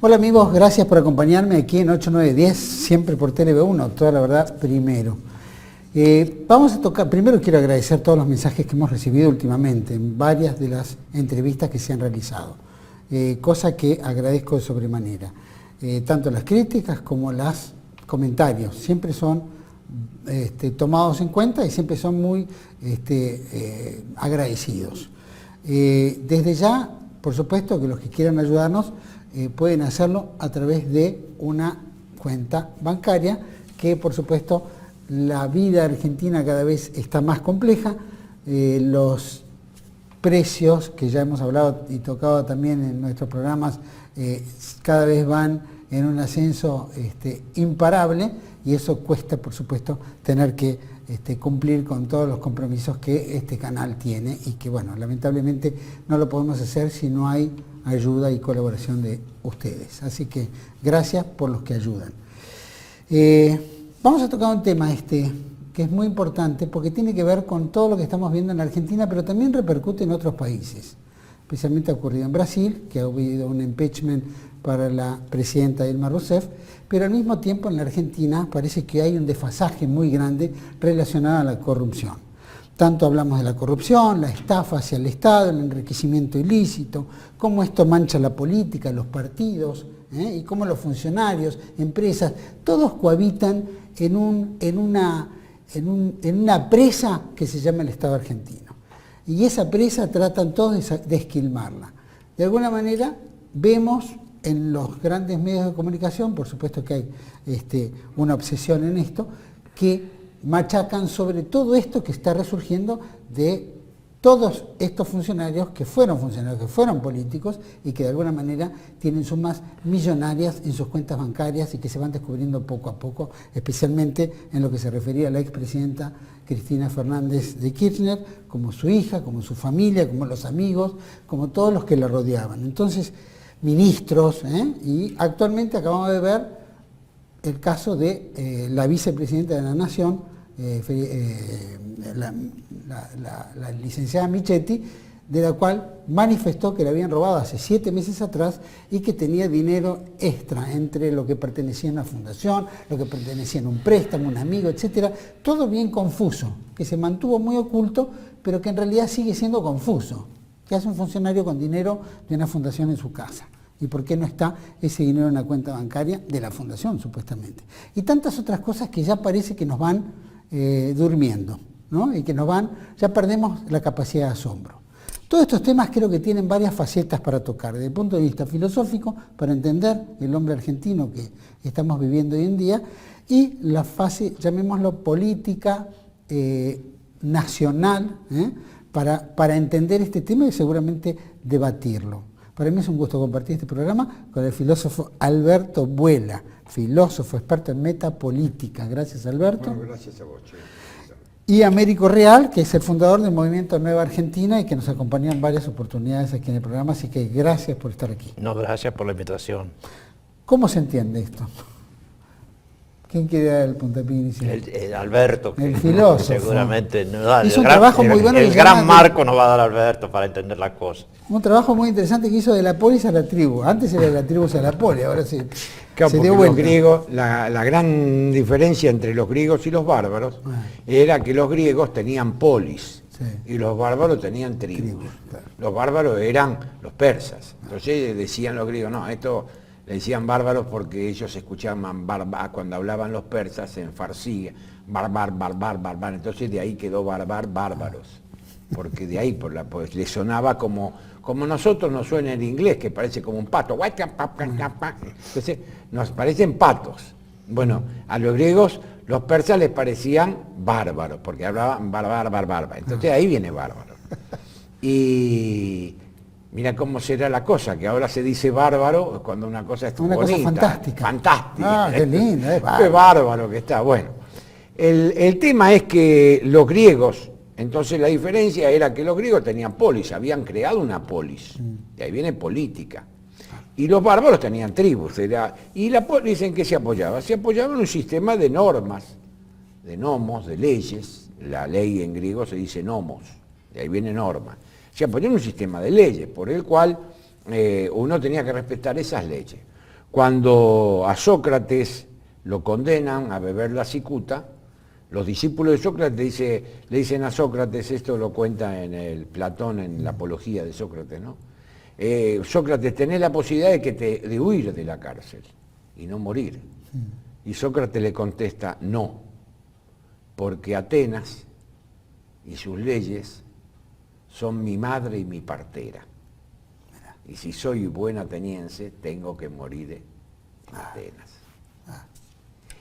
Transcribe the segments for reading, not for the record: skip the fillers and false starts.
Hola amigos, gracias por acompañarme aquí en 8910, siempre por TV1, toda la verdad primero. Vamos a tocar, primero quiero agradecer todos los mensajes que hemos recibido últimamente en varias de las entrevistas que se han realizado, cosa que agradezco de sobremanera. Tanto las críticas como los comentarios siempre son tomados en cuenta y siempre son muy agradecidos. Desde ya, por supuesto que los que quieran ayudarnos pueden hacerlo a través de una cuenta bancaria que, por supuesto, la vida argentina cada vez está más compleja, los precios que ya hemos hablado y tocado también en nuestros programas cada vez van en un ascenso imparable y eso cuesta, por supuesto, tener que cumplir con todos los compromisos que este canal tiene y que, bueno, lamentablemente no lo podemos hacer si no hay ayuda y colaboración de ustedes. Así que gracias por los que ayudan. Vamos a tocar un tema que es muy importante porque tiene que ver con todo lo que estamos viendo en Argentina, pero también repercute en otros países. Especialmente ha ocurrido en Brasil, que ha habido un impeachment para la presidenta Dilma Rousseff, pero al mismo tiempo en la Argentina parece que hay un desfasaje muy grande relacionado a la corrupción. Tanto hablamos de la corrupción, la estafa hacia el Estado, el enriquecimiento ilícito, cómo esto mancha la política, los partidos, y cómo los funcionarios, empresas, todos cohabitan en una presa que se llama el Estado argentino. Y esa presa tratan todos de esquilmarla. De alguna manera vemos en los grandes medios de comunicación, por supuesto que hay una obsesión en esto, que machacan sobre todo esto que está resurgiendo de todos estos funcionarios, que fueron políticos y que de alguna manera tienen sumas millonarias en sus cuentas bancarias y que se van descubriendo poco a poco, especialmente en lo que se refería a la expresidenta Cristina Fernández de Kirchner, como su hija, como su familia, como los amigos, como todos los que la rodeaban. Entonces, ministros, y actualmente acabamos de ver el caso de la vicepresidenta de la Nación, la licenciada Michetti, de la cual manifestó que le habían robado hace 7 meses atrás y que tenía dinero extra entre lo que pertenecía a una fundación, lo que pertenecía a un préstamo, un amigo, etcétera, todo bien confuso, que se mantuvo muy oculto, pero que en realidad sigue siendo confuso. ¿Qué hace un funcionario con dinero de una fundación en su casa? ¿Y por qué no está ese dinero en la cuenta bancaria de la fundación, supuestamente? Y tantas otras cosas que ya parece que nos van durmiendo, ¿no? Y que ya perdemos la capacidad de asombro. Todos estos temas creo que tienen varias facetas para tocar, desde el punto de vista filosófico, para entender el hombre argentino que estamos viviendo hoy en día, y la fase, llamémoslo, política, nacional, para entender este tema y seguramente debatirlo. Para mí es un gusto compartir este programa con el filósofo Alberto Buela, filósofo experto en metapolítica. Gracias, Alberto. Bueno, gracias a vos, che. Y Américo Real, que es el fundador del Movimiento Nueva Argentina y que nos acompañó en varias oportunidades aquí en el programa, así que gracias por estar aquí. No, gracias por la invitación. ¿Cómo se entiende esto? ¿Quién quiere dar el puntapié inicial? Alberto, el filósofo. Seguramente nos da hizo un trabajo muy bueno. El gran marco nos va a dar Alberto para entender las cosas. Un trabajo muy interesante que hizo de la polis a la tribu. Antes era de la tribu a la poli, ahora sí. Claro, se dio vuelta. Los griegos, la gran diferencia entre los griegos y los bárbaros era que los griegos tenían polis, sí, y los bárbaros tenían tribus. Claro. Los bárbaros eran los persas. Entonces decían los griegos, no, esto... Le decían bárbaros porque ellos escuchaban cuando hablaban los persas en farsí, barbar. Entonces de ahí quedó bárbaros. Porque de ahí pues le sonaba como nosotros nos suena en inglés, que parece como un pato. Entonces nos parecen patos. Bueno, a los griegos, los persas les parecían bárbaros, porque hablaban barbar. Entonces de ahí viene bárbaro. Y... mira cómo será la cosa, que ahora se dice bárbaro cuando una cosa es una bonita. Cosa fantástica. Fantástica. Ah, qué linda, Qué bárbaro que está. Bueno, el tema es que los griegos, entonces la diferencia era que los griegos tenían polis, habían creado una polis, de ahí viene política. Y los bárbaros tenían tribus, y la polis ¿en qué se apoyaba? Se apoyaba en un sistema de normas, de nomos, de leyes. La ley en griego se dice nomos, de ahí viene norma. Se apoyó en un sistema de leyes por el cual uno tenía que respetar esas leyes. Cuando a Sócrates lo condenan a beber la cicuta, los discípulos de Sócrates le dicen a Sócrates, esto lo cuenta en el Platón, en la Apología de Sócrates, ¿no? Sócrates, tenés la posibilidad de huir de la cárcel y no morir. Y Sócrates le contesta, no, porque Atenas y sus leyes son mi madre y mi partera. Y si soy buen ateniense, tengo que morir en Atenas.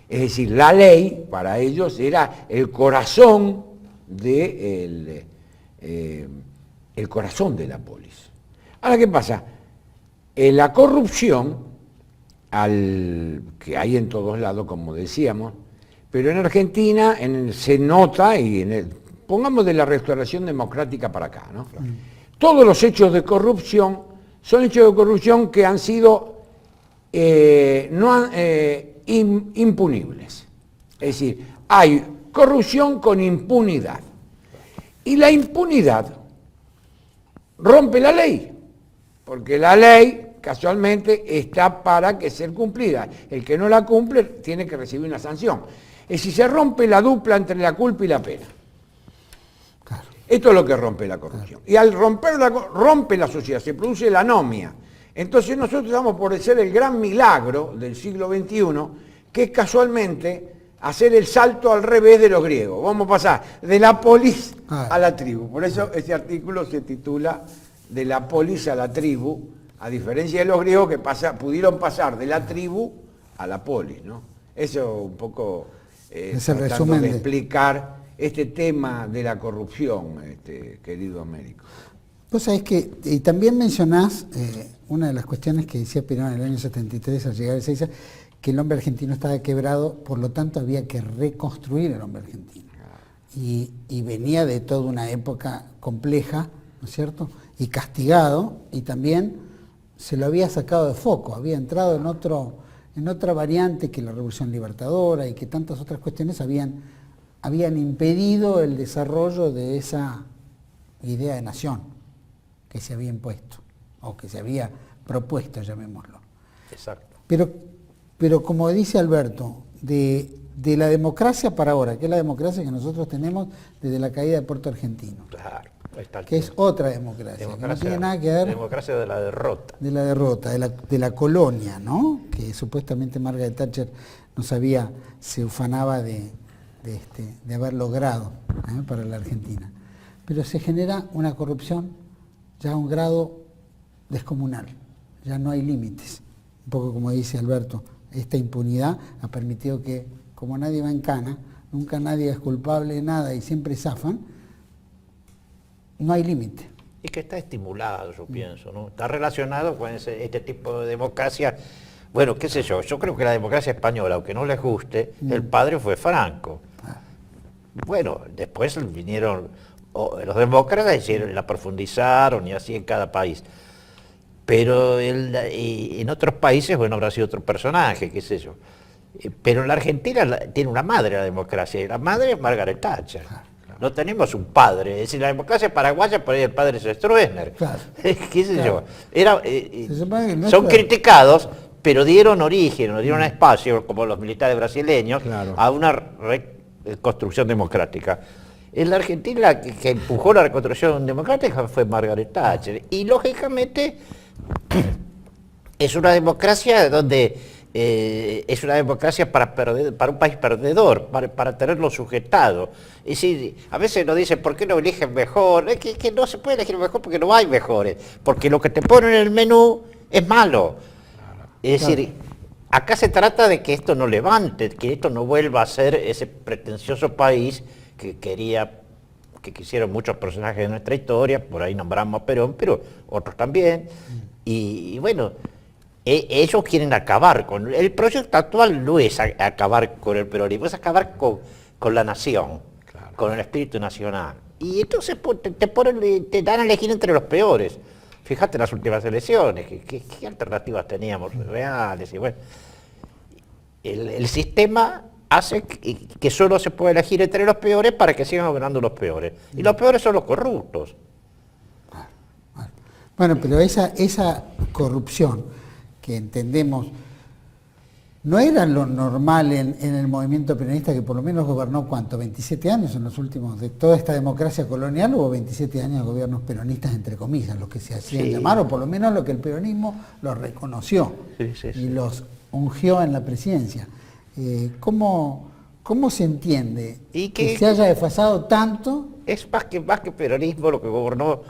Es decir, la ley para ellos era el corazón el corazón de la polis. Ahora, ¿qué pasa? La corrupción, que hay en todos lados, como decíamos, pero en Argentina se nota, pongamos de la restauración democrática para acá, ¿no? Todos los hechos de corrupción son hechos de corrupción que han sido impunibles. Es decir, hay corrupción con impunidad. Y la impunidad rompe la ley, porque la ley casualmente está para que sea cumplida. El que no la cumple tiene que recibir una sanción. Es decir, se rompe la dupla entre la culpa y la pena. Claro. Esto es lo que rompe la corrupción. Claro. Y al rompe la sociedad, se produce la anomia. Entonces nosotros estamos por ser el gran milagro del siglo XXI, que es casualmente hacer el salto al revés de los griegos. Vamos a pasar de la polis a la tribu. Por eso ese artículo se titula De la polis a la tribu, a diferencia de los griegos que pudieron pasar de la tribu a la polis, ¿no? Eso un poco es el tratando resumen de explicar este tema de la corrupción, querido Américo. Vos sabés que, y también mencionás una de las cuestiones que decía Perón en el año 73 al llegar a Ezeiza, que el hombre argentino estaba quebrado, por lo tanto había que reconstruir el hombre argentino. Y venía de toda una época compleja, ¿no es cierto? Y castigado, y también se lo había sacado de foco, había entrado en otra variante que la Revolución Libertadora y que tantas otras cuestiones habían impedido el desarrollo de esa idea de nación que se había impuesto, o que se había propuesto, llamémoslo. Exacto. Pero como dice Alberto, de la democracia para ahora, que es la democracia que nosotros tenemos desde la caída de Puerto Argentino. Claro. Que es otra democracia, que no tiene nada que ver... Democracia de la derrota. De la derrota, de la colonia, ¿no? Que supuestamente Margaret Thatcher se ufanaba de haber logrado para la Argentina. Pero se genera una corrupción ya a un grado descomunal, ya no hay límites. Un poco como dice Alberto, esta impunidad ha permitido que, como nadie va en cana, nunca nadie es culpable de nada y siempre zafan, no hay límite. Y que está estimulado, yo pienso, ¿no? Está relacionado con este tipo de democracia. Bueno, qué sé yo creo que la democracia española, aunque no les guste, el padre fue Franco. Bueno, después vinieron los demócratas y la profundizaron y así en cada país. Pero en otros países, bueno, habrá sido otro personaje, qué sé yo. Pero en la Argentina tiene una madre la democracia, y la madre es Margaret Thatcher. No tenemos un padre, es decir, la democracia paraguaya por ahí el padre es Stroessner. Claro. ¿Qué sé yo? Son criticados, pero dieron origen, dieron espacio, como los militares brasileños, a una reconstrucción democrática. En la Argentina que empujó la reconstrucción democrática fue Margaret Thatcher. Y lógicamente es una democracia donde es una democracia para un país perdedor, para tenerlo sujetado. Y si a veces nos dicen, ¿por qué no eligen mejor? Es que no se puede elegir mejor porque no hay mejores, porque lo que te ponen en el menú es malo. Es decir, acá se trata de que esto no levante, que esto no vuelva a ser ese pretencioso país que quisieron muchos personajes de nuestra historia, por ahí nombramos a Perón, pero otros también. Y bueno, ellos quieren acabar con... El proyecto actual no es acabar con el peronismo, es acabar con la nación, con el espíritu nacional. Y entonces te dan a elegir entre los peores. Fíjate en las últimas elecciones, ¿qué alternativas teníamos reales? Y bueno, el sistema hace que solo se puede elegir entre los peores para que sigan gobernando los peores. Y los peores son los corruptos. Bueno, pero esa corrupción que entendemos no era lo normal en el movimiento peronista, que por lo menos gobernó, ¿cuánto? 27 años en los últimos, de toda esta democracia colonial, hubo 27 años de gobiernos peronistas, entre comillas, los que se hacían llamar, o por lo menos lo que el peronismo los reconoció y los ungió en la presidencia. ¿Cómo se entiende que se haya desfasado tanto? Es más que peronismo lo que gobernó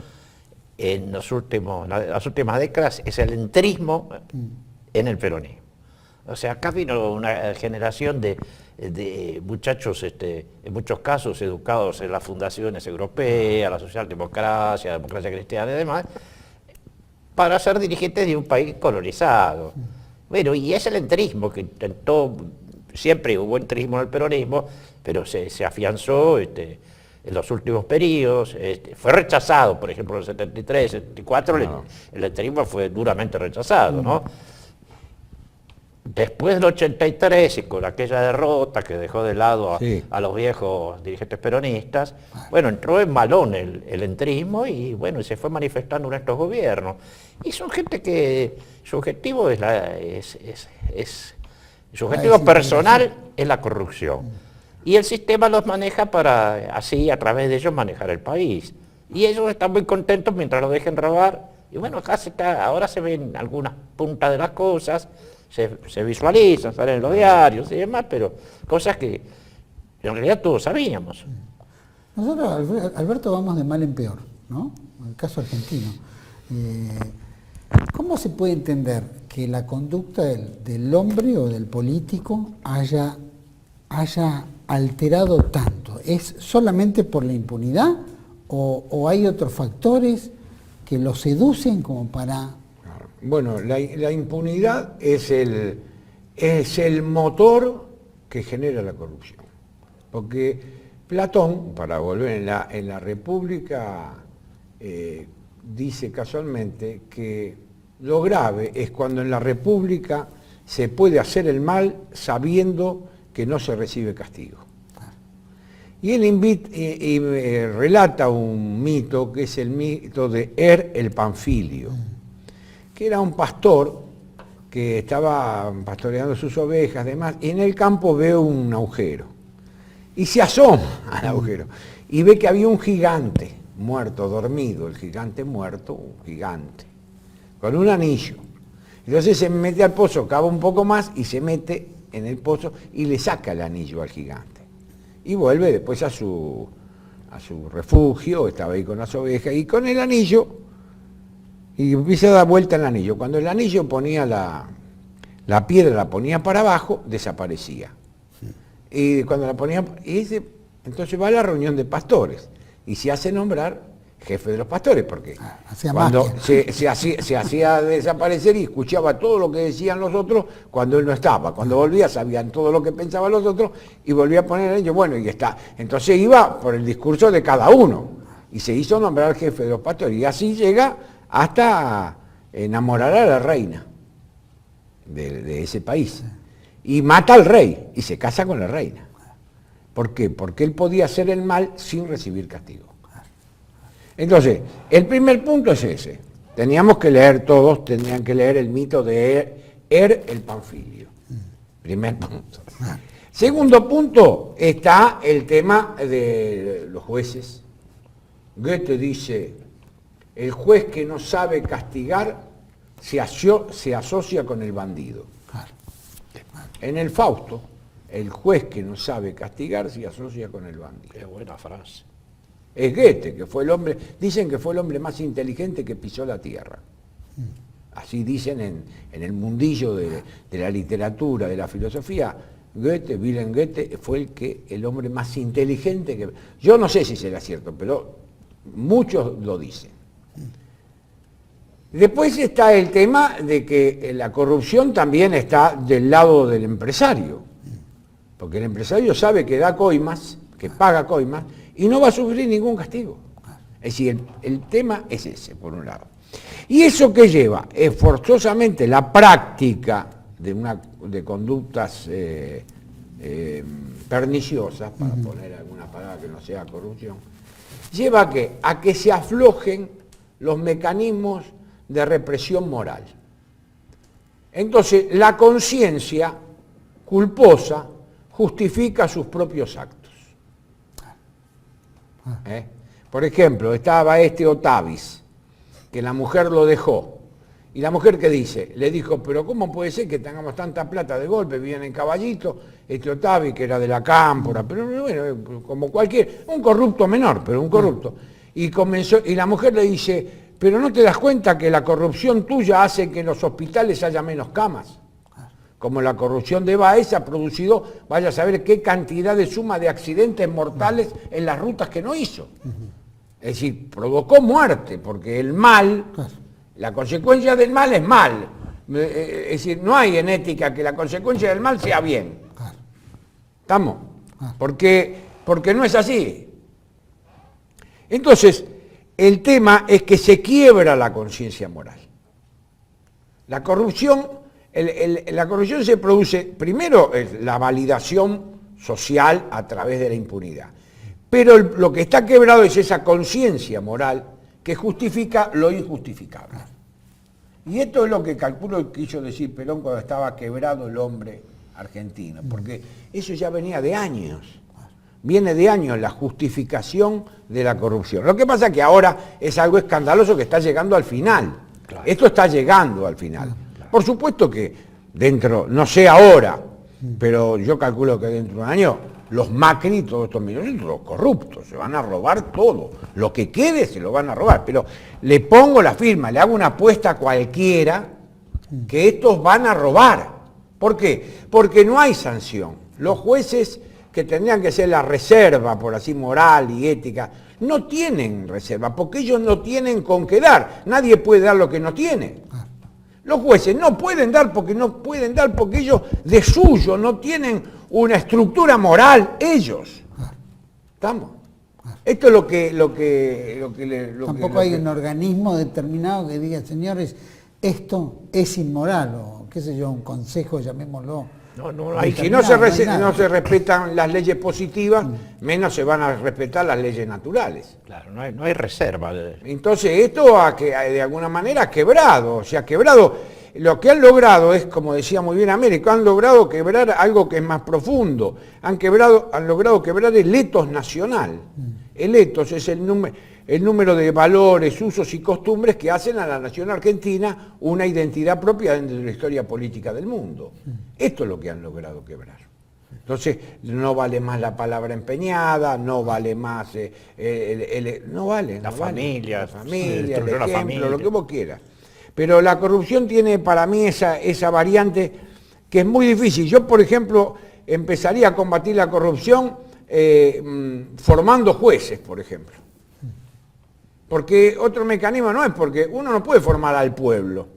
en las últimas décadas, es el entrismo en el peronismo. O sea, acá vino una generación de muchachos, en muchos casos, educados en las fundaciones europeas, la socialdemocracia, la democracia cristiana y demás, para ser dirigentes de un país colonizado. Bueno, y es el entrismo que intentó, siempre hubo entrismo en el peronismo, pero se afianzó en los últimos periodos, fue rechazado, por ejemplo, en el 73, 74, el entrismo fue duramente rechazado, ¿no? Después del 83 y con aquella derrota que dejó de lado a los viejos dirigentes peronistas, bueno, entró en malón el entrismo y bueno, se fue manifestando en estos gobiernos. Y son gente que su objetivo su objetivo personal es la corrupción. Y el sistema los maneja para así, a través de ellos, manejar el país. Y ellos están muy contentos mientras lo dejen robar. Y bueno, acá ahora se ven algunas puntas de las cosas, se visualizan, salen en los diarios y demás, pero cosas que en realidad todos sabíamos. Nosotros, Alberto, vamos de mal en peor, ¿no? En el caso argentino. ¿Cómo se puede entender que la conducta del hombre o del político haya alterado tanto? ¿Es solamente por la impunidad o hay otros factores que lo seducen como para...? Bueno, la impunidad es el motor que genera la corrupción. Porque Platón, para volver en la República, dice casualmente que lo grave es cuando en la República se puede hacer el mal sabiendo que no se recibe castigo. Y él relata un mito que es el mito de el Panfilio, que era un pastor que estaba pastoreando sus ovejas, demás, y en el campo ve un agujero. Y se asoma al agujero y ve que había un gigante muerto, dormido, el gigante muerto, un gigante, con un anillo. Entonces se mete al pozo, cava un poco más y se mete en el pozo y le saca el anillo al gigante. Y vuelve después a su refugio, estaba ahí con las ovejas, y con el anillo, y empieza a dar vuelta el anillo. Cuando el anillo ponía la piedra, la ponía para abajo, desaparecía. Y cuando la ponía, entonces va a la reunión de pastores, y se hace nombrar jefe de los pastores, porque cuando se hacía desaparecer y escuchaba todo lo que decían los otros cuando él no estaba. Cuando volvía sabían todo lo que pensaban los otros y volvía a poner ellos, bueno, y está. Entonces iba por el discurso de cada uno y se hizo nombrar jefe de los pastores y así llega hasta enamorar a la reina de ese país. Y mata al rey y se casa con la reina. ¿Por qué? Porque él podía hacer el mal sin recibir castigo. Entonces, el primer punto es ese. Teníamos que leer, todos tendrían que leer el mito de el Panfilio. Primer punto. Segundo punto, está el tema de los jueces. Goethe dice, el juez que no sabe castigar se asocia con el bandido. En el Fausto, el juez que no sabe castigar se asocia con el bandido. Qué buena frase. Es Goethe, que fue el hombre, dicen que fue el hombre más inteligente que pisó la tierra. Así dicen en el mundillo de la literatura, de la filosofía. Goethe, Wilhelm Goethe, fue el hombre más inteligente que... Yo no sé si será cierto, pero muchos lo dicen. Después está el tema de que la corrupción también está del lado del empresario. Porque el empresario sabe que da coimas, que paga coimas, y no va a sufrir ningún castigo. Es decir, el tema es ese, por un lado. ¿Y eso qué lleva? Es forzosamente la práctica de conductas perniciosas, para poner alguna palabra que no sea corrupción, lleva a que se aflojen los mecanismos de represión moral. Entonces, la conciencia culposa justifica sus propios actos. Por ejemplo, estaba este Otavis, que la mujer lo dejó. Y la mujer, ¿qué dice? Le dijo, pero ¿cómo puede ser que tengamos tanta plata de golpe? Viven en caballito, este Otavis, que era de la cámpora, pero bueno, como cualquier, un corrupto menor, pero un corrupto. Y la mujer le dice, pero ¿no te das cuenta que la corrupción tuya hace que en los hospitales haya menos camas? Como la corrupción de Baez ha producido, vaya a saber qué cantidad de suma de accidentes mortales en las rutas que no hizo. Es decir, provocó muerte, porque el mal, la consecuencia del mal es mal. Es decir, no hay en ética que la consecuencia del mal sea bien. ¿Estamos? Porque no es así. Entonces, el tema es que se quiebra la conciencia moral. La corrupción se produce, primero, la validación social a través de la impunidad. Pero lo que está quebrado es esa conciencia moral que justifica lo injustificable. Y esto es lo que calculo que quiso decir Perón cuando estaba quebrado el hombre argentino, porque eso ya venía de años. Viene de años la justificación de la corrupción. Lo que pasa es que ahora es algo escandaloso que está llegando al final. Claro. Esto está llegando al final. Claro. Por supuesto que dentro, no sé ahora, pero yo calculo que dentro de un año los Macri, todos estos millonarios, los corruptos, se van a robar todo. Lo que quede se lo van a robar. Pero le pongo la firma, le hago una apuesta a cualquiera que estos van a robar. ¿Por qué? Porque no hay sanción. Los jueces que tendrían que ser la reserva, por así moral y ética, no tienen reserva, porque ellos no tienen con qué dar. Nadie puede dar lo que no tiene. Los jueces no pueden dar porque ellos de suyo no tienen una estructura moral ellos. ¿Estamos? Esto es lo que tampoco hay un organismo determinado que diga, señores, esto es inmoral, o qué sé yo, un consejo, llamémoslo. Y si no se respetan las leyes positivas, menos se van a respetar las leyes naturales. Claro, no hay reserva. Entonces esto de alguna manera ha quebrado, o sea, lo que han logrado es, como decía muy bien Américo, han logrado quebrar algo que es más profundo, han logrado quebrar el etos nacional. El etos es el número de valores, usos y costumbres que hacen a la nación argentina una identidad propia dentro de la historia política del mundo. Esto es lo que han logrado quebrar. Entonces, no vale más la palabra empeñada, no vale más... no vale. La familia, el ejemplo, lo que vos quieras. Pero la corrupción tiene para mí esa variante que es muy difícil. Yo, por ejemplo, empezaría a combatir la corrupción formando jueces, por ejemplo. Porque otro mecanismo no es, porque uno no puede formar al pueblo,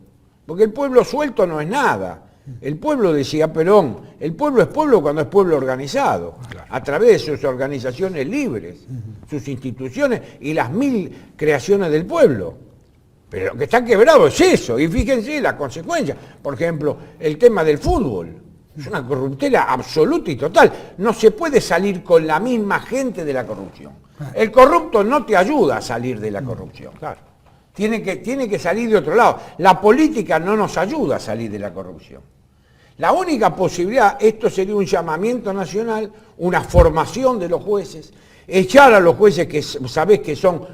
porque el pueblo suelto no es nada. El pueblo, decía Perón, el pueblo es pueblo cuando es pueblo organizado, a través de sus organizaciones libres, sus instituciones y las 1000 creaciones del pueblo. Pero lo que está quebrado es eso, y fíjense la consecuencia. Por ejemplo, el tema del fútbol. Es una corruptela absoluta y total. No se puede salir con la misma gente de la corrupción. El corrupto no te ayuda a salir de la corrupción. Claro. Tiene que salir de otro lado. La política no nos ayuda a salir de la corrupción. La única posibilidad, esto sería un llamamiento nacional, una formación de los jueces, echar a los jueces que sabés que son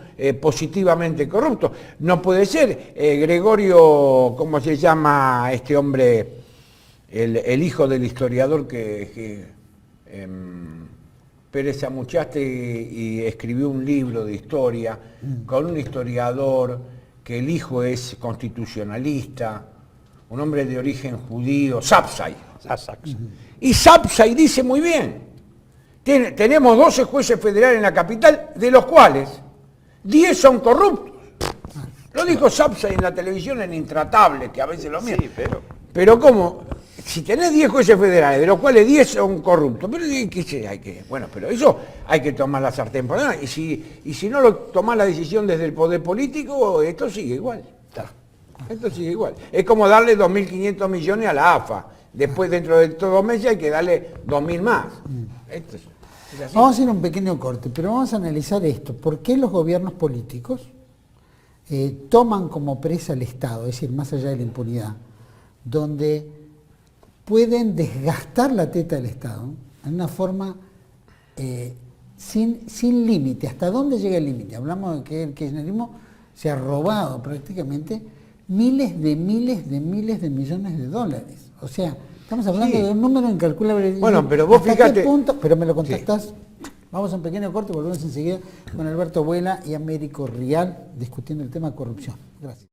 positivamente corruptos. No puede ser. Gregorio, ¿cómo se llama este hombre? El hijo del historiador Pérez Amuchaste y escribió un libro de historia con un historiador que el hijo es constitucionalista, un hombre de origen judío, Sapsay. Y Sapsay dice muy bien, tenemos 12 jueces federales en la capital, de los cuales 10 son corruptos. Lo dijo Sapsay en la televisión en Intratable, que a veces lo mira. Sí, pero ¿cómo? Si tenés 10 jueces federales, de los cuales 10 son corruptos, pero pero eso hay que tomar la sartén por delante. Y si no lo tomás la decisión desde el poder político, esto sigue igual. Esto sigue igual. Es como darle 2.500 millones a la AFA. Después, dentro de 2 meses, hay que darle 2.000 más. Esto es así. Vamos a hacer un pequeño corte, pero vamos a analizar esto. ¿Por qué los gobiernos políticos toman como presa al Estado? Es decir, más allá de la impunidad, donde pueden desgastar la teta del Estado en una forma sin límite. ¿Hasta dónde llega el límite? Hablamos de que el kirchnerismo se ha robado prácticamente miles de millones de dólares. O sea, estamos hablando de un número incalculable. Bueno, pero vos ¿hasta fíjate... qué punto? Pero me lo contestás. Sí. Vamos a un pequeño corte y volvemos enseguida con Alberto Vuela y Américo Rial discutiendo el tema corrupción. Gracias.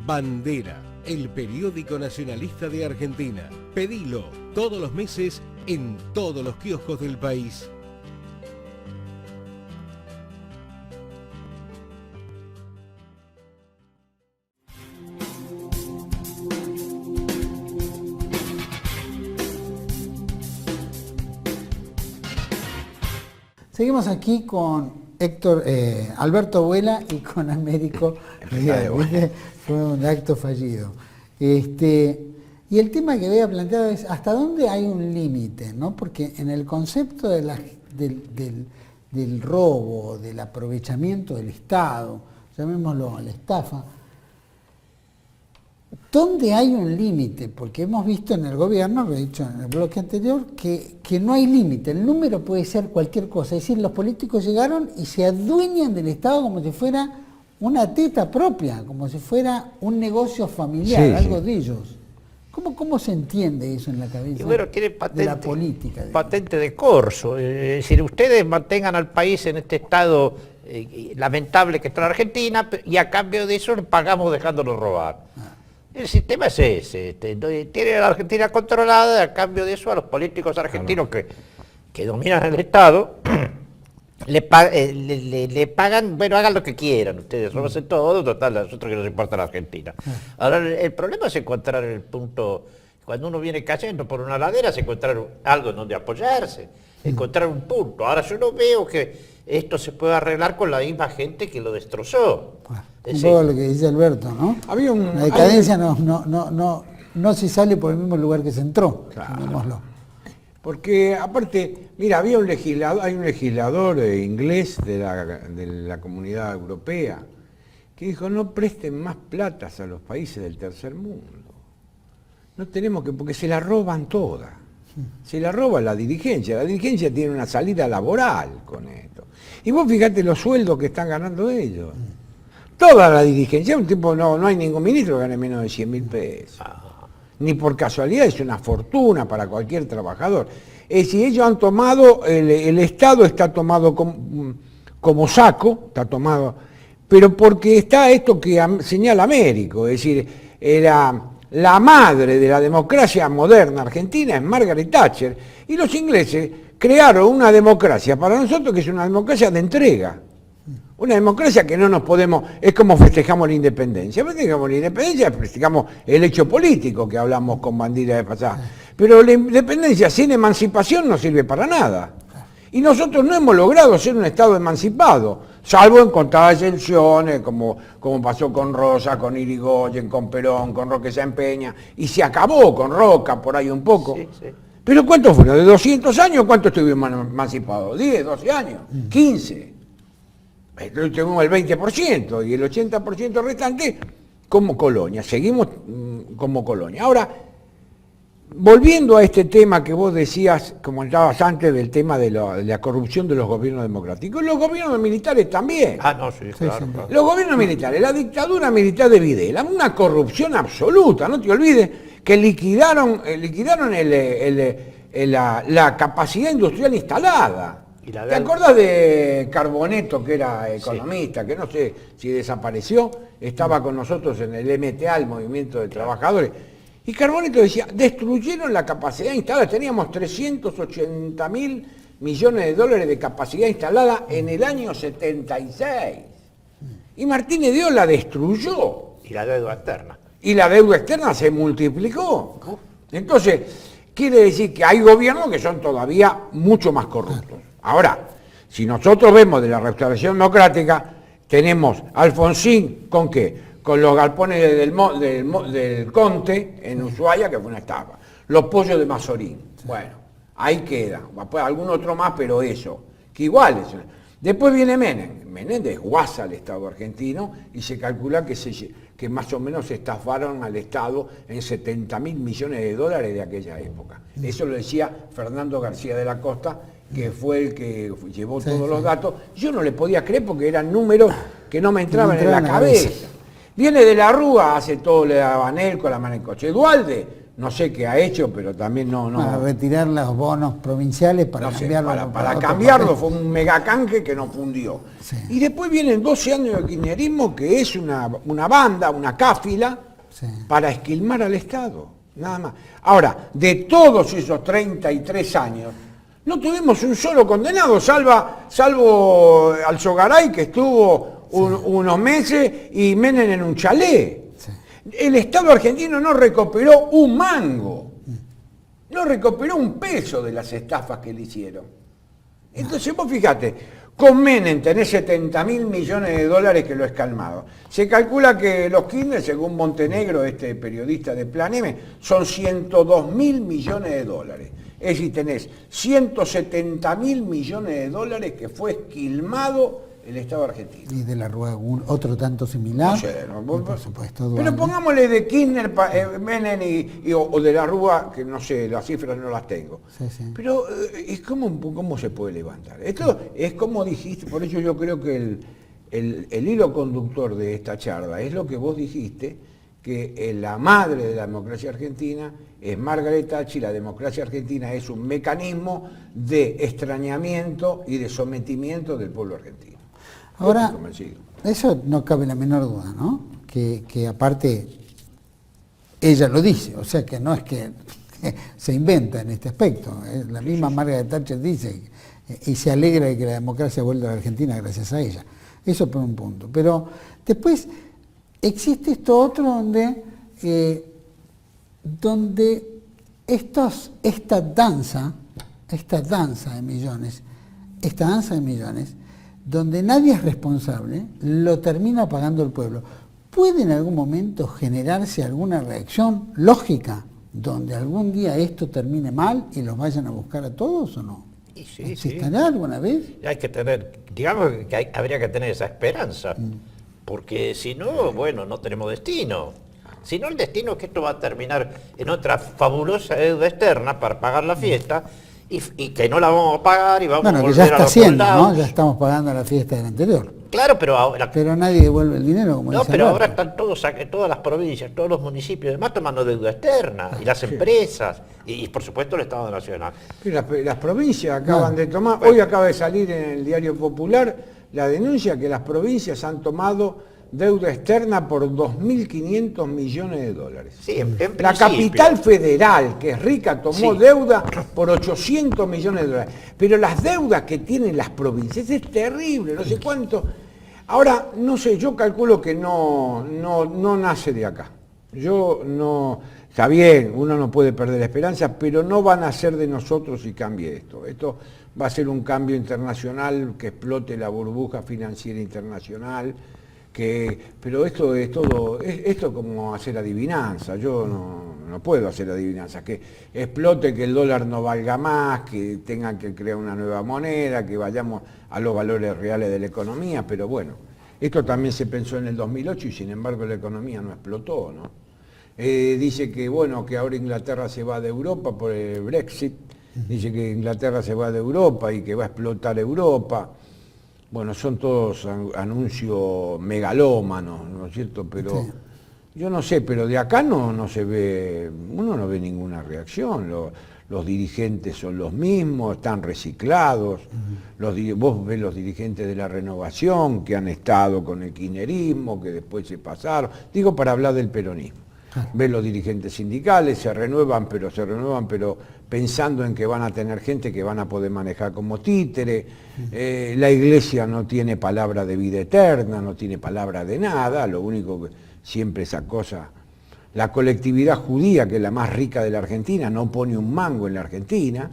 Bandera, el periódico nacionalista de Argentina. Pedilo todos los meses en todos los kioscos del país. Seguimos aquí con Alberto Vuela y con Américo Rial. Fue un acto fallido. Y el tema que había planteado es hasta dónde hay un límite, ¿no? Porque en el concepto del robo, del aprovechamiento del Estado, llamémoslo la estafa, ¿dónde hay un límite? Porque hemos visto en el gobierno, lo he dicho en el bloque anterior, que no hay límite. El número puede ser cualquier cosa. Es decir, los políticos llegaron y se adueñan del Estado como si fuera una teta propia, como si fuera un negocio familiar, algo de ellos. ¿Cómo se entiende eso en la cabeza tiene patente, de la política? Patente de corso. Es decir, ustedes mantengan al país en este estado lamentable que está la Argentina y a cambio de eso le pagamos dejándolo robar. El sistema es ese, tiene a la Argentina controlada y a cambio de eso a los políticos argentinos que dominan el Estado le pagan, bueno, hagan lo que quieran ustedes, róbense todo, total, a nosotros que nos importa la Argentina. Ahora, el problema es encontrar el punto, cuando uno viene cayendo por una ladera, es encontrar algo en donde apoyarse, encontrar un punto. Ahora yo no veo que esto se pueda arreglar con la misma gente que lo destrozó. Un poco lo que dice Alberto, ¿no? La decadencia no se sale por el mismo lugar que se entró, llamémoslo. Porque aparte, mira, hay un legislador inglés de la Comunidad Europea que dijo: no presten más platas a los países del tercer mundo. No tenemos que, porque se la roban todas. Se la roba la dirigencia. La dirigencia tiene una salida laboral con esto. Y vos fíjate los sueldos que están ganando ellos. Toda la dirigencia, no hay ningún ministro que gane menos de 100.000 pesos. Ni por casualidad, es una fortuna para cualquier trabajador. Es decir, ellos han tomado, el Estado está tomado como saco, está tomado, pero porque está esto que señala Américo, es decir, la madre de la democracia moderna argentina es Margaret Thatcher, y los ingleses crearon una democracia para nosotros que es una democracia de entrega. Una democracia que no nos podemos, es como festejamos la independencia. Festejamos la independencia, festejamos el hecho político que hablamos con Bandera de pasada. Pero la independencia sin emancipación no sirve para nada. Y nosotros no hemos logrado ser un Estado emancipado, salvo en contadas excepciones, como pasó con Rosa, con Irigoyen, con Perón, con Roque Sáenz Peña, y se acabó con Roca por ahí un poco. Sí, sí. Pero ¿cuántos fueron? ¿De 200 años cuántos estuvimos emancipados? ¿10, 12 años? ¿15? Tenemos el 20% y el 80% restante como colonia, seguimos como colonia. Ahora, volviendo a este tema que vos decías, comentabas antes del tema de la corrupción de los gobiernos democráticos, los gobiernos militares también. Sí, claro. Los gobiernos militares, la dictadura militar de Videla, una corrupción absoluta, no te olvides que liquidaron la capacidad industrial instalada. ¿Te acordás de Carboneto, que era economista, que no sé si desapareció? Estaba con nosotros en el MTA, el Movimiento de Trabajadores. Y Carboneto decía, destruyeron la capacidad instalada. Teníamos 380.000 millones de dólares de capacidad instalada en el año 76. Y Martínez de Oz la destruyó. Y la deuda externa. Y la deuda externa se multiplicó. Entonces, quiere decir que hay gobiernos que son todavía mucho más corruptos. Ahora, si nosotros vemos de la restauración democrática, tenemos Alfonsín, ¿con qué? Con los galpones del Conte en Ushuaia, que fue una estafa. Los pollos de Mazorín. Bueno, ahí queda. Después algún otro más, pero eso. Que igual es. Después viene Menem. Menem desguaza al Estado argentino y se calcula que más o menos se estafaron al Estado en 70.000 millones de dólares de aquella época. Eso lo decía Fernando García de la Costa, que fue el que llevó todos los datos. Yo no le podía creer porque eran números que no me entraban en la cabeza. Viene de la Rúa, hace todo, le daba Nelco, la mano en coche. Duhalde, no sé qué ha hecho, pero también no... Para retirar los bonos provinciales, para cambiarlo. Para cambiarlo fue un megacanje que nos fundió. Sí. Y después vienen 12 años de kirchnerismo, que es una banda, una cáfila, para esquilmar al Estado, nada más. Ahora, de todos esos 33 años, no tuvimos un solo condenado, salvo Alzogaray, que estuvo unos meses, y Menem en un chalet. Sí. El Estado argentino no recuperó un mango, no recuperó un peso de las estafas que le hicieron. Entonces vos fíjate, con Menem tenés 70.000 millones de dólares que lo es calmado. Se calcula que los Kirchner, según Montenegro, este periodista de Plan M, son 102.000 millones de dólares. Es decir, tenés 170.000 millones de dólares que fue esquilmado el Estado argentino. Y de la Rúa otro tanto similar. No sé, por supuesto. Pero pongámosle de Kirchner, Menem o de la Rúa, que no sé, las cifras no las tengo. Sí. Pero ¿cómo se puede levantar? Esto es como dijiste, por eso yo creo que el hilo conductor de esta charla es lo que vos dijiste, que la madre de la democracia argentina es Margaret Thatcher, y la democracia argentina es un mecanismo de extrañamiento y de sometimiento del pueblo argentino. Ahora, eso no cabe la menor duda, ¿no? Que aparte, ella lo dice, o sea que no es que se inventa en este aspecto. La misma Margaret Thatcher dice y se alegra de que la democracia vuelva a la Argentina gracias a ella. Eso por un punto. Pero después existe esto otro donde esta danza de millones, donde nadie es responsable, lo termina pagando el pueblo. ¿Puede en algún momento generarse alguna reacción lógica donde algún día esto termine mal y los vayan a buscar a todos o no? ¿Existirá alguna vez? Hay que tener, digamos que habría que tener esa esperanza, porque si no, bueno, no tenemos destino. Si no, el destino es que esto va a terminar en otra fabulosa deuda externa para pagar la fiesta, y que no la vamos a pagar y vamos a volver que ya está a los haciendo, soldados. ¿no? Ya estamos pagando la fiesta del anterior. Claro, pero ahora... Pero nadie devuelve el dinero, como no, dice pero Alberto. ahora están todas las provincias, todos los municipios, además tomando deuda externa, y las empresas, y por supuesto el Estado Nacional. Las provincias acaban de tomar, hoy acaba de salir en el Diario Popular la denuncia que las provincias han tomado deuda externa por 2.500 millones de dólares. Sí, en la capital federal, que es rica, tomó deuda por 800 millones de dólares. Pero las deudas que tienen las provincias es terrible, no sé cuánto. Ahora, no sé, yo calculo que no nace de acá. Está bien, uno no puede perder la esperanza, pero no van a ser de nosotros si cambie esto. Esto va a ser un cambio internacional, que explote la burbuja financiera internacional. Pero esto es todo, esto como hacer adivinanza, yo no puedo hacer adivinanza, que explote, que el dólar no valga más, que tengan que crear una nueva moneda, que vayamos a los valores reales de la economía, pero bueno, esto también se pensó en el 2008 y sin embargo la economía no explotó, ¿no? Dice que bueno, que ahora Inglaterra se va de Europa por el Brexit, dice que Inglaterra se va de Europa y que va a explotar Europa. Bueno, son todos anuncios megalómanos, ¿no es cierto? Pero yo no sé, pero de acá no se ve, uno no ve ninguna reacción. los dirigentes son los mismos, están reciclados, vos ves los dirigentes de la Renovación que han estado con el kirchnerismo, que después se pasaron, digo para hablar del peronismo. Ves los dirigentes sindicales, se renuevan, pero pensando en que van a tener gente que van a poder manejar como títere. La iglesia no tiene palabra de vida eterna, no tiene palabra de nada, lo único que siempre esa cosa. La colectividad judía, que es la más rica de la Argentina, no pone un mango en la Argentina.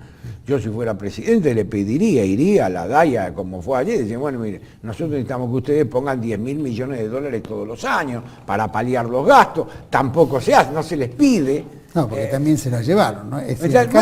Yo si fuera presidente le pediría, iría a la DAIA como fue ayer, y decir, bueno, mire, nosotros necesitamos que ustedes pongan 10.000 millones de dólares todos los años para paliar los gastos. Tampoco se hace, no se les pide. No, porque también se la llevaron, ¿no? Es decir, acá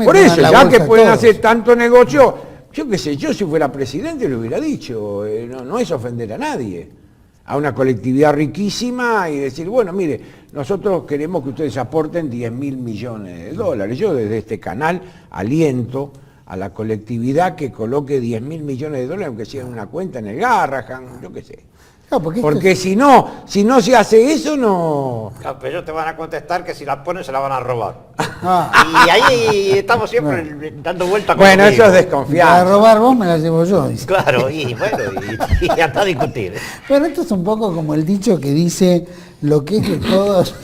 por eso, ya que pueden hacer tanto negocio, yo qué sé, yo si fuera presidente lo hubiera dicho, no es ofender a nadie. A una colectividad riquísima y decir, bueno, mire, nosotros queremos que ustedes aporten 10.000 millones de dólares. Yo desde este canal aliento a la colectividad que coloque 10.000 millones de dólares, aunque sea en una cuenta en el Garrahan, yo qué sé. No, porque si no se hace eso, no... Claro, pero ellos te van a contestar que si la ponen se la van a robar. Y ahí estamos siempre dando vueltas. Bueno, eso es desconfianza. Para robar vos me la llevo yo. Dice. Claro, y bueno, y hasta a discutir. Pero esto es un poco como el dicho que dice, lo que es de todos,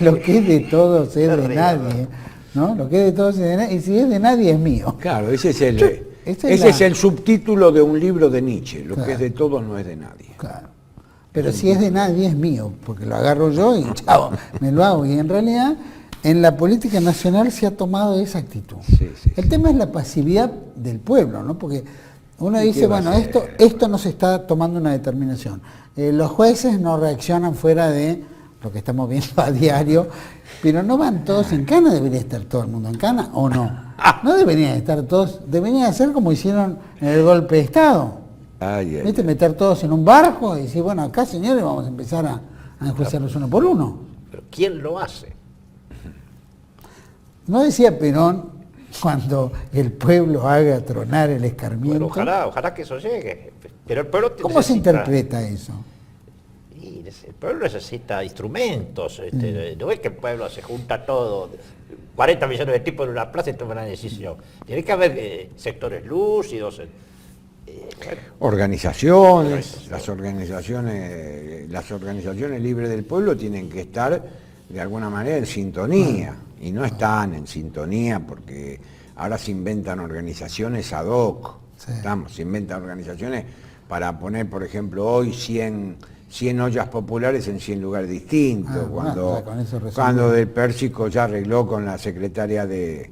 lo que es de todos es de nadie. ¿No? Lo que es de todos es de nadie, y si es de nadie es mío. Claro, ese es el subtítulo de un libro de Nietzsche, lo que es de todos no es de nadie. Claro. Pero si es de nadie es mío, porque lo agarro yo y chao, me lo hago. Y en realidad, en la política nacional se ha tomado esa actitud. El tema es la pasividad del pueblo, ¿no? Porque uno dice, bueno, esto no se está tomando una determinación. Los jueces no reaccionan fuera de lo que estamos viendo a diario, pero no van todos en cana, debería estar todo el mundo en cana, ¿o no? No deberían estar todos, deberían hacer como hicieron en el golpe de Estado. ¿Viste? Meter todos en un barco y decir, bueno, acá señores vamos a empezar a enjuiciarlos uno por uno. Pero ¿quién lo hace? ¿No decía Perón, cuando el pueblo haga tronar el escarmiento? Bueno, ojalá que eso llegue. Pero el pueblo ¿Cómo se interpreta eso? El pueblo necesita instrumentos. No es que el pueblo se junta todo, 40 millones de tipos en una plaza y toma una decisión. Tiene que haber sectores lúcidos. Organizaciones, las organizaciones libres del pueblo tienen que estar de alguna manera en sintonía, y no están en sintonía porque ahora se inventan organizaciones ad hoc, se inventan organizaciones para poner, por ejemplo, hoy 100 ollas populares en 100 lugares distintos, cuando Del Pérsico ya arregló con la secretaria de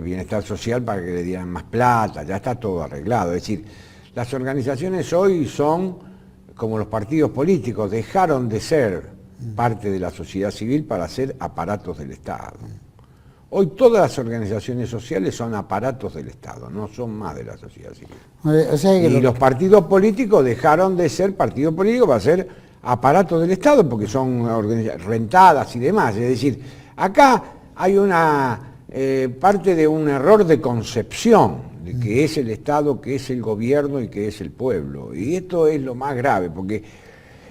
Bienestar Social para que le dieran más plata, ya está todo arreglado. Es decir, las organizaciones hoy son como los partidos políticos, dejaron de ser parte de la sociedad civil para ser aparatos del Estado. Hoy todas las organizaciones sociales son aparatos del Estado, no son más de la sociedad civil. Y los partidos políticos dejaron de ser partidos políticos para ser aparatos del Estado, porque son rentadas y demás. Es decir, acá hay una parte de un error de concepción de que es el Estado, que es el gobierno y que es el pueblo. Y esto es lo más grave, porque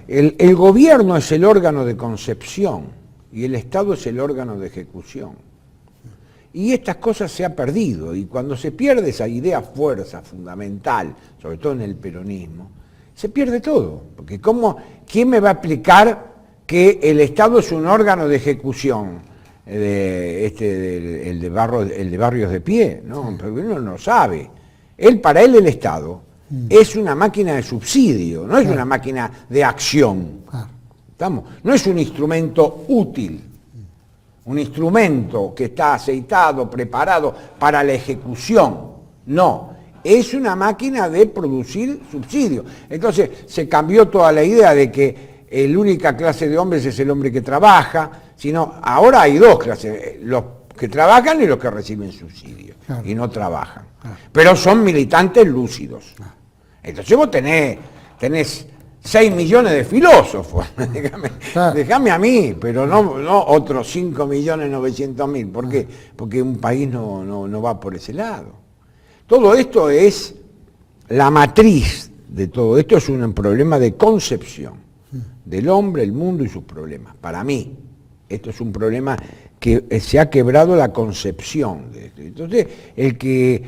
el gobierno es el órgano de concepción y el Estado es el órgano de ejecución. Y estas cosas se ha perdido, y cuando se pierde esa idea fuerza fundamental, sobre todo en el peronismo, se pierde todo. Porque ¿quién me va a explicar que el Estado es un órgano de ejecución? El de Barrios de Pie, ¿no? Pero uno no sabe. Para él el Estado es una máquina de subsidio, no es una máquina de acción. No es un instrumento útil, un instrumento que está aceitado, preparado para la ejecución. No, es una máquina de producir subsidios. Entonces se cambió toda la idea de que la única clase de hombres es el hombre que trabaja, sino ahora hay dos clases, los que trabajan y los que reciben subsidios, y no trabajan. Pero son militantes lúcidos. Entonces vos tenés 6 millones de filósofos, déjame a mí, pero no otros 5.900.000. ¿Por qué? Porque un país no va por ese lado. Todo esto es la matriz de todo esto, es un problema de concepción del hombre, el mundo y sus problemas. Para mí, esto es un problema que se ha quebrado la concepción de esto. Entonces, el que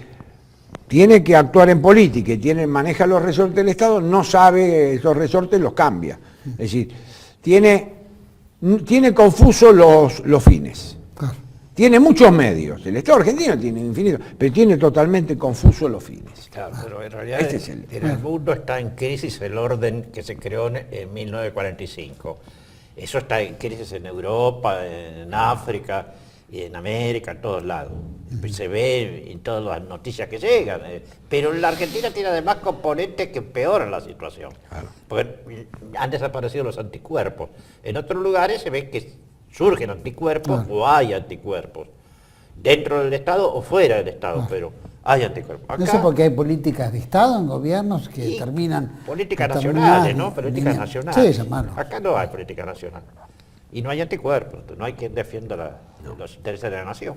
tiene que actuar en política y maneja los resortes del Estado, no sabe esos resortes, los cambia. Es decir, tiene confusos los fines. Claro. Tiene muchos medios. El Estado argentino tiene infinitos, pero tiene totalmente confusos los fines. Claro, pero en realidad Este en el mundo está en crisis el orden que se creó en 1945. Eso está en crisis en Europa, en África y en América, en todos lados. Se ve en todas las noticias que llegan. Pero la Argentina tiene además componentes que empeoran la situación. Claro. Porque han desaparecido los anticuerpos. En otros lugares se ve que surgen anticuerpos o hay anticuerpos. Dentro del Estado o fuera del Estado, pero hay anticuerpos. No sé por qué hay políticas de Estado en gobiernos que Y terminan... políticas determinadas nacionales, ¿no? Políticas nacionales. Sí, llamarlo. Acá no hay política nacional. Y no hay anticuerpos, no hay quien defienda los intereses de la nación.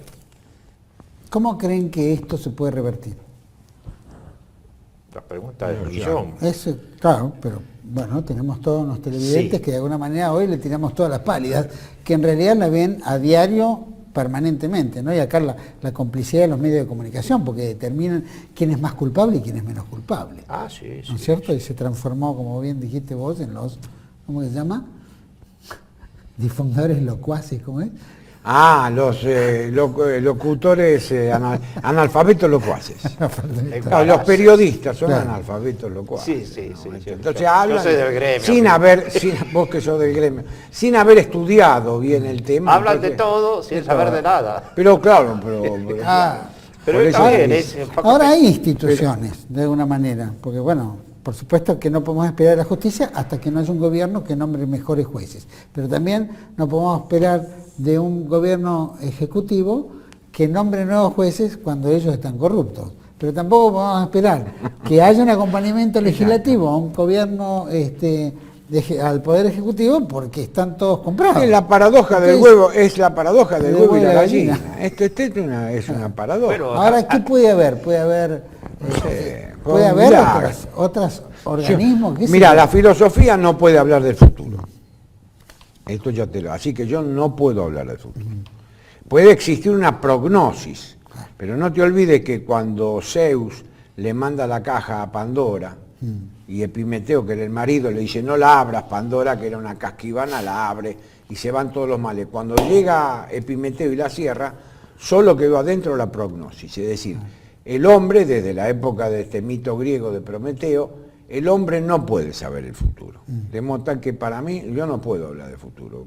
¿Cómo creen que esto se puede revertir? La pregunta del millón. Claro, pero bueno, tenemos todos los televidentes que de alguna manera hoy le tiramos todas las pálidas, que en realidad la ven a diario permanentemente, ¿no? Y acá la complicidad de los medios de comunicación, porque determinan quién es más culpable y quién es menos culpable. Ah, sí, sí. ¿No es cierto? Y se transformó, como bien dijiste vos, en los, ¿cómo se llama? Difundidores locuaces, ¿cómo es? Ah, los locutores analfabetos locuaces. Claro, los periodistas son analfabetos locuaces. Sí, ¿no? sí. Entonces Yo hablan soy del gremio. vos que sos del gremio, sin haber estudiado bien el tema. Hablan de todo sin saber de nada. Pero claro, pero Pero por está eso bien, es- es un poco- Ahora hay instituciones, de alguna manera, porque bueno, por supuesto que no podemos esperar a la justicia hasta que no haya un gobierno que nombre mejores jueces, pero también no podemos esperar de un gobierno ejecutivo que nombre nuevos jueces cuando ellos están corruptos. Pero tampoco podemos esperar que haya un acompañamiento legislativo a un gobierno, al Poder Ejecutivo, porque están todos comprados. Es la paradoja del Entonces, huevo, es la paradoja del del huevo y la huevo y la gallina. gallina. Esto es una paradoja. Pero- Ahora, ¿qué puede haber? Puede haber, puede haber Mirá. otros organismos. ¿qué sé Mira, yo? la filosofía no puede hablar del futuro. Esto ya te lo. Así que yo no puedo hablar del futuro. Puede existir una prognosis, pero no te olvides que cuando Zeus le manda la caja a Pandora y Epimeteo, que era el marido, le dice no la abras, Pandora, que era una casquivana, la abre y se van todos los males. Cuando llega Epimeteo y la cierra, solo quedó adentro la prognosis, es decir, el hombre, desde la época de este mito griego de Prometeo, el hombre no puede saber el futuro. De modo tal que para mí, yo no puedo hablar de futuro.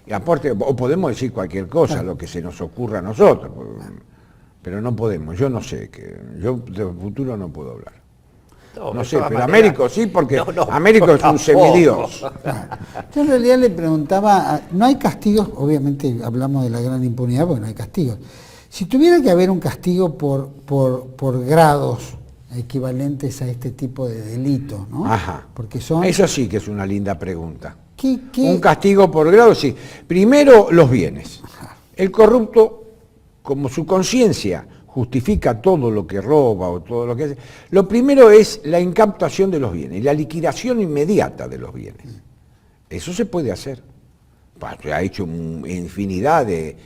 Y aparte, o podemos decir cualquier cosa, lo que se nos ocurra a nosotros, pero no podemos. Yo no sé, yo del futuro no puedo hablar. No de sé, todas pero maneras- Américo sí, porque No, Américo es un tampoco. semidios. Yo en realidad le preguntaba, no hay castigos, obviamente hablamos de la gran impunidad porque no hay castigos. Si tuviera que haber un castigo por grados equivalentes a este tipo de delitos, ¿no? Ajá. Porque son... Eso sí que es una linda pregunta. ¿Qué? Un castigo por grado, sí. Primero, los bienes. El corrupto, como su conciencia justifica todo lo que roba o todo lo que hace, lo primero es la incautación de los bienes, la liquidación inmediata de los bienes. Eso se puede hacer. Se ha hecho en infinidad de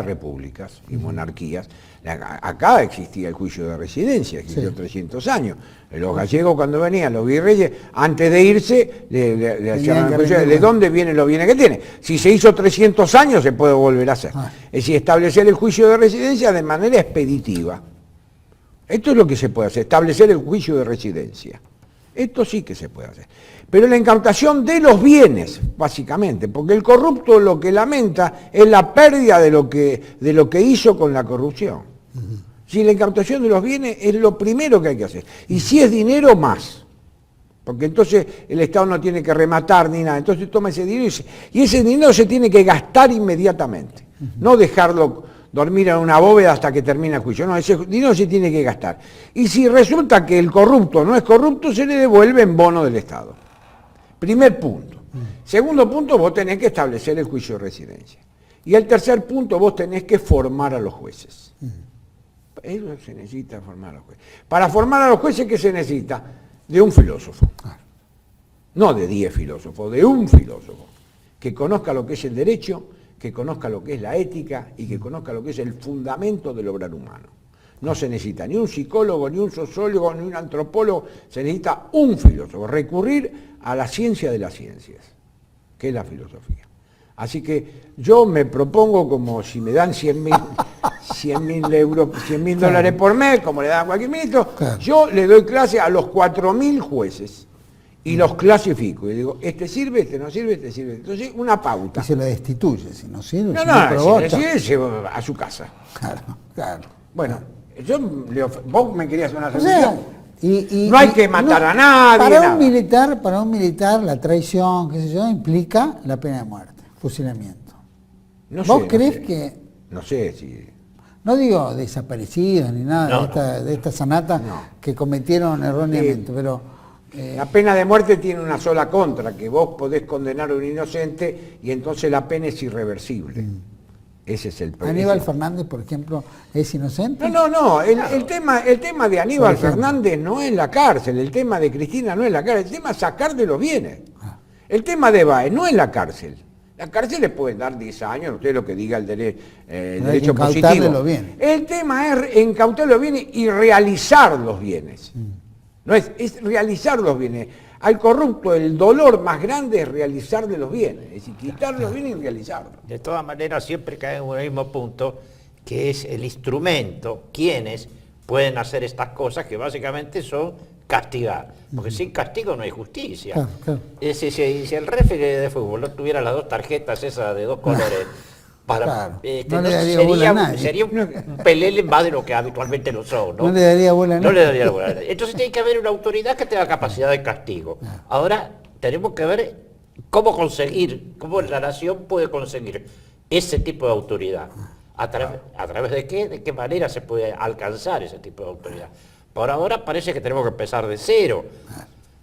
repúblicas y monarquías. Acá existía el juicio de residencia, existió 300 años. Los gallegos cuando venían, los virreyes, antes de irse, le hacían el juicio de dónde vienen los bienes que tiene. Si se hizo 300 años, se puede volver a hacer. Es decir, establecer el juicio de residencia de manera expeditiva. Esto es lo que se puede hacer, establecer el juicio de residencia. Esto sí que se puede hacer. Pero la incautación de los bienes, básicamente, porque el corrupto lo que lamenta es la pérdida de lo que hizo con la corrupción. Si la incautación de los bienes es lo primero que hay que hacer. Y si es dinero, más. Porque entonces el Estado no tiene que rematar ni nada. Entonces toma ese dinero y ese dinero se tiene que gastar inmediatamente. No dejarlo dormir en una bóveda hasta que termine el juicio. No, ese dinero se tiene que gastar. Y si resulta que el corrupto no es corrupto, se le devuelve en bono del Estado. Primer punto. Segundo punto, vos tenés que establecer el juicio de residencia. Y el tercer punto, vos tenés que formar a los jueces. Eso se necesita formar a los jueces. Para formar a los jueces, ¿qué se necesita? De un filósofo. No de 10 filósofos, de un filósofo. Que conozca lo que es el derecho, que que conozca lo que es la ética y que conozca lo que es el fundamento del obrar humano. No se necesita ni un psicólogo, ni un sociólogo, ni un antropólogo, se necesita un filósofo, recurrir a la ciencia de las ciencias, que es la filosofía. Así que yo me propongo, como si me dan 100.000 euros, 100.000 dólares por mes, como le dan a cualquier ministro, yo le doy clase a los 4.000 jueces y los clasifico. Y digo, este sirve, este no sirve, este sirve. Entonces, una pauta. Y se lo destituye, si no sirve, No, si no, provota. si le sirve, a su casa. Claro, claro. Bueno, vos me querías una O sea, solución. No hay que matar a nadie. Para un militar, la traición, qué sé yo, implica la pena de muerte, fusilamiento. No ¿Vos sé, crees no sé. que, No sé si... no digo desaparecidos ni nada No, de esta sanata que cometieron erróneamente, pero La pena de muerte tiene una sola contra, que vos podés condenar a un inocente y entonces la pena es irreversible. Ese es el problema. Aníbal Fernández, por ejemplo, es inocente. No, el tema de Aníbal Fernández no es la cárcel, el tema de Cristina no es la cárcel, el tema es sacar de los bienes. El tema de Báez no es la cárcel. La cárcel le pueden dar 10 años, usted lo que diga el derecho positivo. Los bienes. El tema es incautar los bienes y realizar los bienes. No es realizar los bienes. Al corrupto el dolor más grande es realizar de los bienes, es decir, quitar los bienes y realizarlos. De todas maneras, siempre caemos en el mismo punto, que es el instrumento, quienes pueden hacer estas cosas que básicamente son castigar. Porque sin castigo no hay justicia. Claro. Es decir, si el referee de fútbol no tuviera las dos tarjetas esas de dos colores, Claro. No le daría bola a nadie. sería un pelele más de lo que habitualmente lo son. No le daría bola a No nadie. le daría bola a nadie. Entonces tiene que haber una autoridad que tenga capacidad de castigo. Ahora tenemos que ver cómo la nación puede conseguir ese tipo de autoridad. ¿A través de qué? ¿De qué manera se puede alcanzar ese tipo de autoridad? Por ahora parece que tenemos que empezar de cero.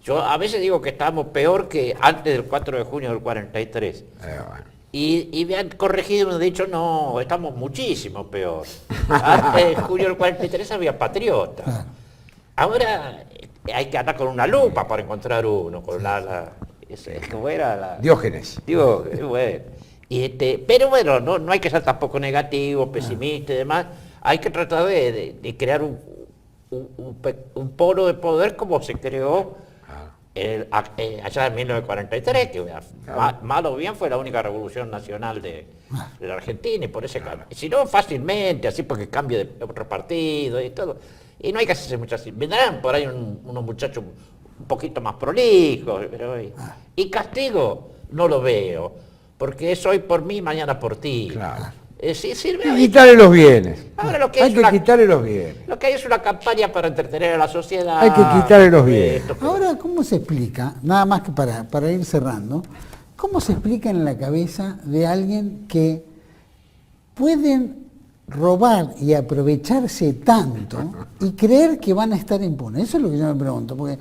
Yo a veces digo que estamos peor que antes del 4 de junio del 43. Bueno. Y me han corregido y me han dicho, no, estamos muchísimo peor. Antes de junio del 43 había patriotas. Ahora hay que andar con una lupa para encontrar uno, con ¿cómo era? Diógenes. Digo, bueno. Pero bueno, no hay que ser tampoco negativo, pesimista y demás. Hay que tratar de crear un polo de poder como se creó allá en 1943, que mal o bien fue la única revolución nacional de la Argentina, y por ese cambio. Si no, fácilmente, así porque cambie de otro partido y todo. Y no hay que hacerse muchas... Vendrán por ahí unos muchachos un poquito más prolijos, pero y castigo no lo veo, porque es hoy por mí, mañana por ti. Claro. Sí, sirve. Y quitarle los bienes. Ahora lo que Hay que quitarle los bienes. Lo que hay es una campaña para entretener a la sociedad. Hay que quitarle los bienes. Ahora, ¿cómo se explica, nada más que para ir cerrando, cómo se explica en la cabeza de alguien que pueden robar y aprovecharse tanto y creer que van a estar impunes? Eso es lo que yo me pregunto, porque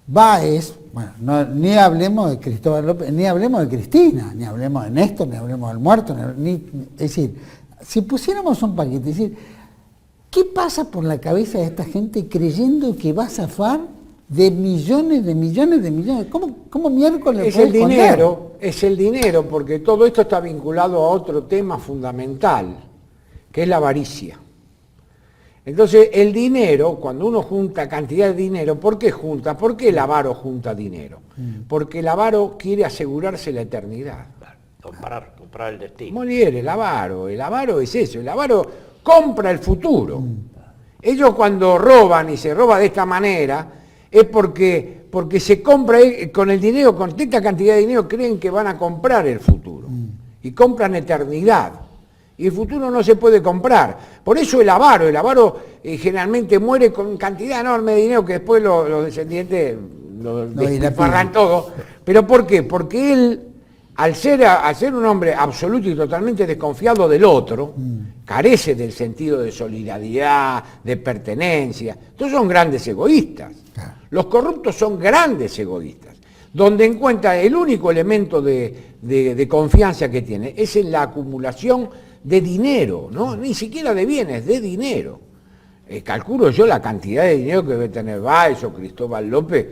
Báez, bueno, ni hablemos de Cristóbal López, ni hablemos de Cristina, ni hablemos de Néstor, ni hablemos del muerto, es decir, si pusiéramos un paquete, es decir, ¿qué pasa por la cabeza de esta gente creyendo que va a zafar de millones de millones de millones? ¿Cómo miércoles Es puede el dinero, porque todo esto está vinculado a otro tema fundamental, que es la avaricia. Entonces, el dinero, cuando uno junta cantidad de dinero, ¿por qué junta? ¿Por qué el avaro junta dinero? Porque el avaro quiere asegurarse la eternidad. Comprar el destino. Molière, el avaro es eso, el avaro compra el futuro. Ellos cuando roban, y se roba de esta manera, es porque se compra con el dinero, con esta cantidad de dinero, creen que van a comprar el futuro. Y compran eternidad. Y el futuro no se puede comprar. Por eso el avaro generalmente muere con cantidad enorme de dinero que después los descendientes lo despilfarran todo. ¿Pero por qué? Porque él, al ser un hombre absoluto y totalmente desconfiado del otro, carece del sentido de solidaridad, de pertenencia. Entonces son grandes egoístas. Los corruptos son grandes egoístas. Donde encuentra el único elemento de confianza que tiene es en la acumulación de dinero, ¿no? Ni siquiera de bienes, de dinero. Calculo yo la cantidad de dinero que debe tener Báez o Cristóbal López,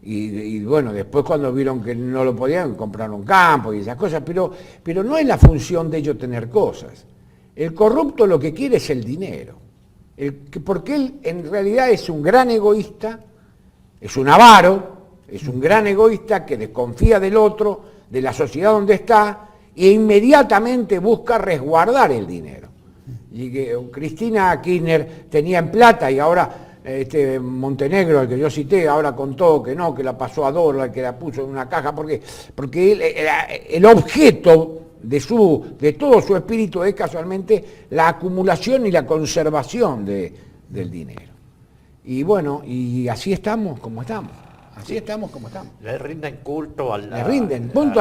Y bueno, después cuando vieron que no lo podían, compraron campo y esas cosas, pero no es la función de ellos tener cosas. El corrupto lo que quiere es el dinero, porque él en realidad es un gran egoísta, es un avaro, es un gran egoísta que desconfía del otro, de la sociedad donde está, e inmediatamente busca resguardar el dinero. Y que Cristina Kirchner tenía en plata y ahora Montenegro, el que yo cité, ahora contó que no, que la pasó a dólar, que la puso en una caja, porque el objeto de todo su espíritu es casualmente la acumulación y la conservación del dinero. Y bueno, y así estamos como estamos. Así estamos como estamos. Le rinden culto al... Le rinden punto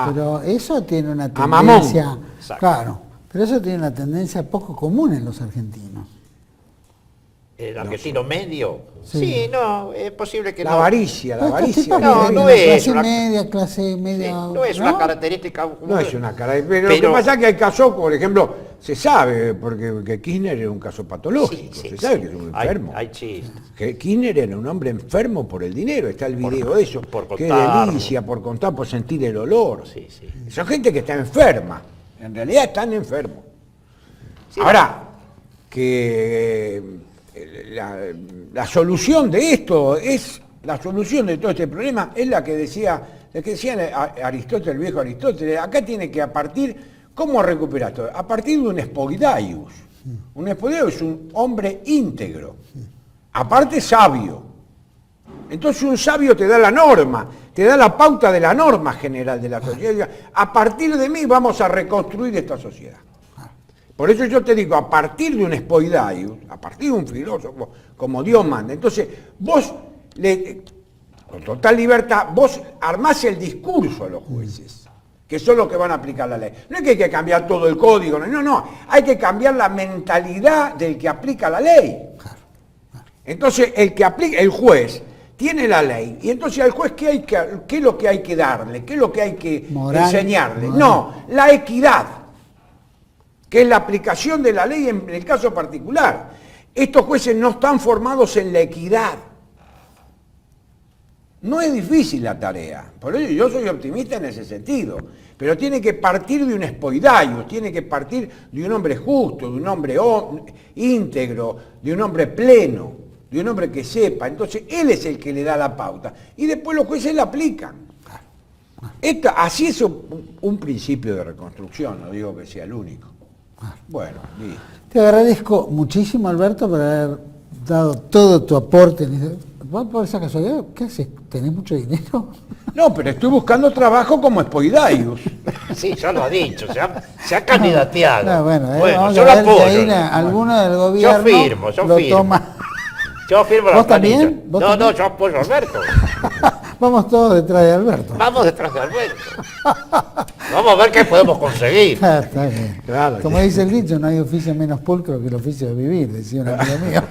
pero eso tiene una Mamón. tendencia... Claro, pero eso tiene una tendencia poco común en los argentinos. El argentino medio. Sí. Sí, no, es posible que la no. avaricia, la avaricia. no es clase una- media, clase Sí, media... no es una característica... No es una cara, pero lo que pasa es que hay casos, por ejemplo, se sabe, porque que Kirchner era un caso patológico, se sabe que es un enfermo. Hay chistes. Que Kirchner era un hombre enfermo por el dinero, está el video de eso, por qué contar. delicia, por contar, por sentir el olor. Sí, sí. Son gente que está enferma, en realidad están enfermos. Sí, Ahora, que la solución de esto es, la solución de todo este problema es la que decía Aristóteles, el viejo Aristóteles, acá tiene que ¿cómo recuperar todo? A partir de un spoidaius. Un spoidaius es un hombre íntegro, aparte sabio. Entonces un sabio te da la norma, te da la pauta de la norma general de la sociedad. A partir de mí vamos a reconstruir esta sociedad. Por eso yo te digo, a partir de un spoidaius, a partir de un filósofo, como Dios manda, entonces vos, con total libertad, vos armás el discurso a los jueces, que son los que van a aplicar la ley. No es que hay que cambiar todo el código, no, hay que cambiar la mentalidad del que aplica la ley. Entonces, el juez tiene la ley, y entonces al juez, ¿qué es lo que hay que darle? ¿Qué es lo que hay que enseñarle? Moral. No, la equidad, que es la aplicación de la ley en el caso particular. Estos jueces no están formados en la equidad. No es difícil la tarea, por ello yo soy optimista en ese sentido, pero tiene que partir de un spoidaius, tiene que partir de un hombre justo, de un hombre íntegro, de un hombre pleno, de un hombre que sepa. Entonces él es el que le da la pauta y después los jueces la aplican. Así es un principio de reconstrucción, no digo que sea el único. Bueno, listo. Te agradezco muchísimo, Alberto, por haber dado todo tu aporte. ¿Vos por esa casualidad qué haces? ¿Tenés mucho dinero? No, pero estoy buscando trabajo como spoidaius. Sí, ya lo ha dicho, se ha candidateado. No, bueno, Bueno, yo a lo ver si ahí apoyo. alguno del gobierno yo lo firmo. toma. Yo firmo la ¿Vos también? planilla. ¿Vos No, también? yo apoyo a Alberto. Vamos todos detrás de Alberto. Vamos detrás de Alberto. Vamos a ver qué podemos conseguir. Ah, está bien. Claro, Como sí. dice el dicho, no hay oficio menos pulcro que el oficio de vivir, decía un amigo mío.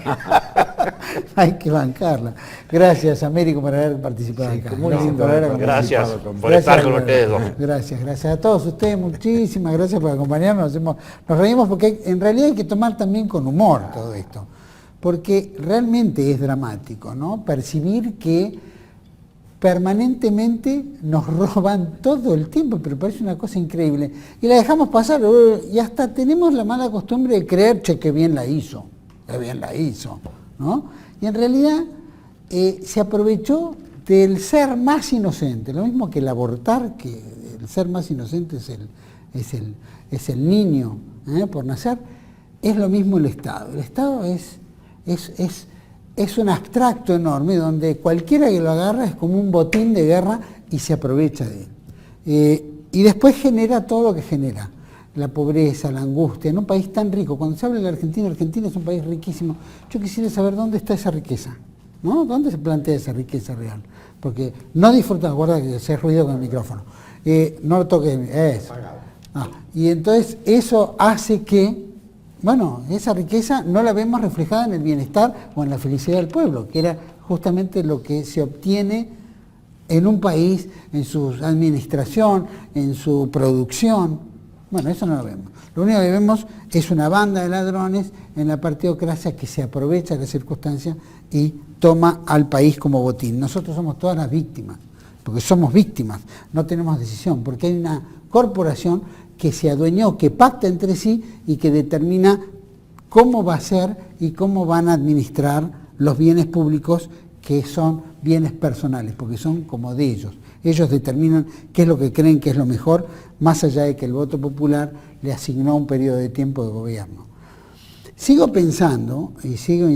Hay que bancarla. Gracias, Américo, por haber participado acá. muy Gracias lindo por haber haber acompañado. Gracias con- por estar con Alberto. ustedes dos. Gracias a todos ustedes, muchísimas gracias por acompañarnos. Nos reímos porque en realidad hay que tomar también con humor todo esto, porque realmente es dramático, ¿no? Percibir que permanentemente nos roban todo el tiempo, pero parece una cosa increíble. Y la dejamos pasar, y hasta tenemos la mala costumbre de creer, che, qué bien la hizo, ¿no? Y en realidad se aprovechó del ser más inocente, lo mismo que el abortar, que el ser más inocente es el niño por nacer, es lo mismo el Estado. El Estado es un abstracto enorme donde cualquiera que lo agarra es como un botín de guerra y se aprovecha de él. Y después genera todo lo que genera, la pobreza, la angustia, en un país tan rico. Cuando se habla de Argentina es un país riquísimo. Yo quisiera saber dónde está esa riqueza, ¿no? ¿Dónde se plantea esa riqueza real? Porque no disfrutan, guarda que se hace ruido con el micrófono. No lo toques, eso. Y entonces eso hace que, bueno, esa riqueza no la vemos reflejada en el bienestar o en la felicidad del pueblo, que era justamente lo que se obtiene en un país, en su administración, en su producción, Bueno, eso no lo vemos. Lo único que vemos es una banda de ladrones en la partidocracia que se aprovecha de la circunstancia y toma al país como botín. Nosotros somos todas las víctimas, porque somos víctimas, no tenemos decisión, porque hay una corporación que se adueñó, que pacta entre sí y que determina cómo va a ser y cómo van a administrar los bienes públicos que son bienes personales, porque son como de ellos. Ellos determinan qué es lo que creen que es lo mejor, más allá de que el voto popular le asignó un periodo de tiempo de gobierno. Sigo pensando y sigo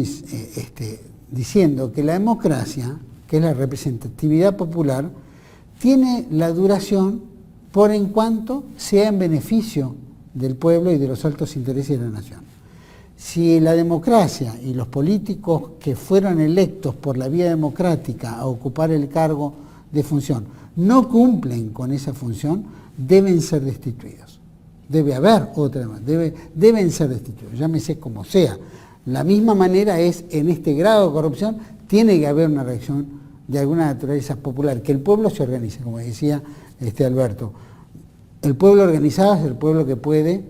diciendo que la democracia, que es la representatividad popular, tiene la duración por en cuanto sea en beneficio del pueblo y de los altos intereses de la nación. Si la democracia y los políticos que fueron electos por la vía democrática a ocupar el cargo de función no cumplen con esa función, deben ser destituidos. Debe haber otra más, deben ser destituidos, llámese como sea. La misma manera es, en este grado de corrupción, tiene que haber una reacción de alguna naturaleza popular, que el pueblo se organice, como decía Alberto. El pueblo organizado es el pueblo que puede,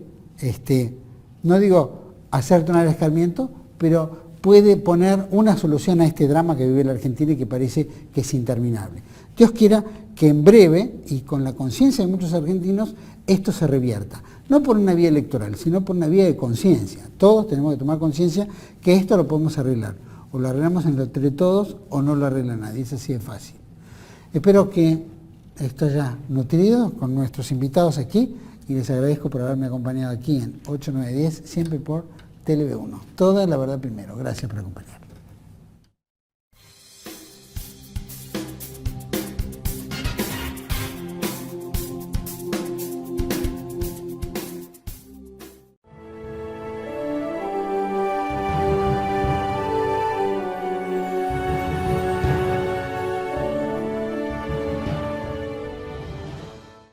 no digo hacer tornar el escarmiento, pero puede poner una solución a este drama que vive la Argentina y que parece que es interminable. Dios quiera que en breve, y con la conciencia de muchos argentinos, esto se revierta. No por una vía electoral, sino por una vía de conciencia. Todos tenemos que tomar conciencia que esto lo podemos arreglar. O lo arreglamos entre todos o no lo arregla nadie. Es así de fácil. Espero que esto haya nutrido con nuestros invitados aquí y les agradezco por haberme acompañado aquí en 8, 9, 10, siempre por TV1. Toda la verdad primero. Gracias por acompañarme.